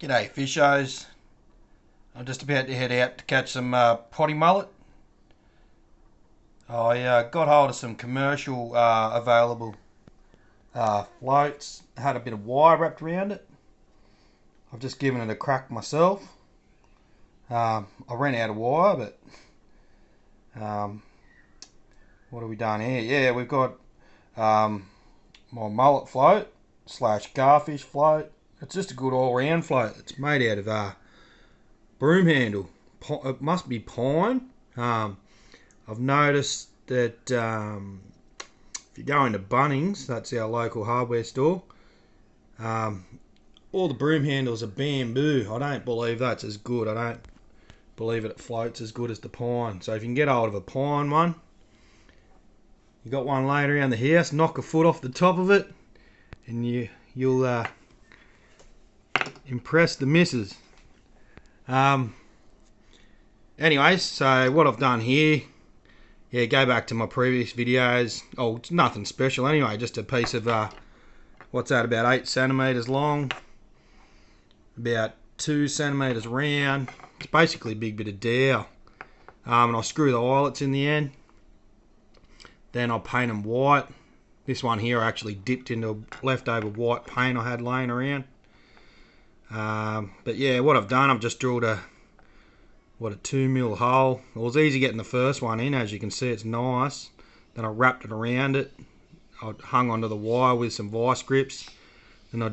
G'day fishos. I'm just about to head out to catch some potty mullet. I got hold of some commercial available floats. Had a bit of wire wrapped around it. I've just given it a crack myself. I ran out of wire, but what have we done here? Yeah, we've got my mullet float / garfish float. It's just a good all-round float. It's made out of broom handle. It must be pine. I've noticed that if you go into Bunnings, that's our local hardware store, all the broom handles are bamboo. I don't believe that's as good. I don't believe it floats as good as the pine. So if you can get hold of a pine one, you got one laying around the house, knock a foot off the top of it, and you'll impress the missus. Anyways, so what I've done here, yeah, go back to my previous videos. Oh, it's nothing special anyway, just a piece of what's that, about 8 centimeters long, about 2 centimeters round. It's basically a big bit of dowel, and I'll screw the eyelets in the end. Then I'll paint them white. This one here I actually dipped into leftover white paint I had laying around. But yeah, what I've done, I've just drilled a 2mm hole. It was easy getting the first one in, as you can see, it's nice. Then I wrapped it around it. I hung onto the wire with some vice grips. Then I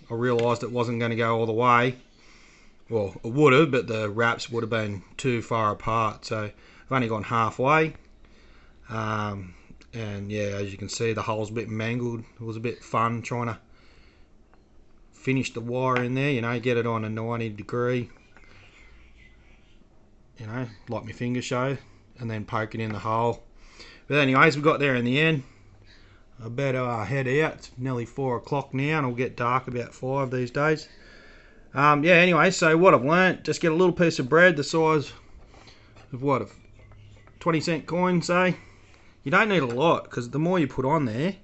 realised it wasn't going to go all the way. Well, it would have, but the wraps would have been too far apart. So I've only gone halfway. And yeah, as you can see, the hole's a bit mangled. It was a bit fun trying to finish the wire in there, get it on a 90°, like my finger show, and then poke it in the hole. But anyways, we got there in the end. I better head out. It's nearly 4 o'clock now, and it'll get dark about 5 these days. Yeah, anyway, so what I've learnt, just get a little piece of bread the size of what, a 20-cent coin, say. You don't need a lot, because the more you put on there,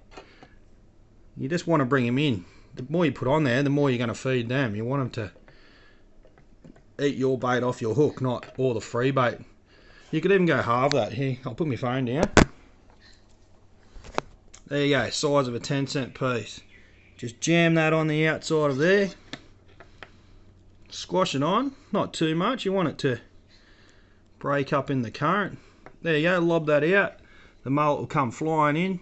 you just want to bring them in. The more you put on there, the more you're going to feed them. You want them to eat your bait off your hook, not all the free bait. You could even go halve that. Here, I'll put my phone down. There you go, size of a 10-cent piece. Just jam that on the outside of there. Squash it on, not too much. You want it to break up in the current. There you go, lob that out. The mullet will come flying in.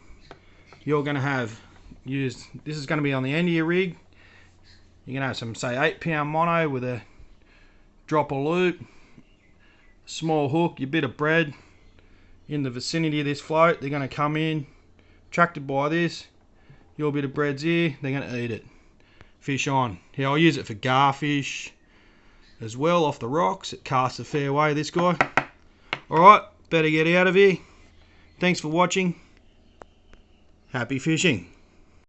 You're going to have this is going to be on the end of your rig. You're going to have some, say, 8-pound mono with a drop of loop, small hook, your bit of bread in the vicinity of this float. They're going to come in, attracted by this. Your bit of bread's here, they're going to eat it. Fish on. Yeah, I'll use it for garfish as well off the rocks. It casts a fair way, this guy. Alright, better get out of here. Thanks for watching. Happy fishing.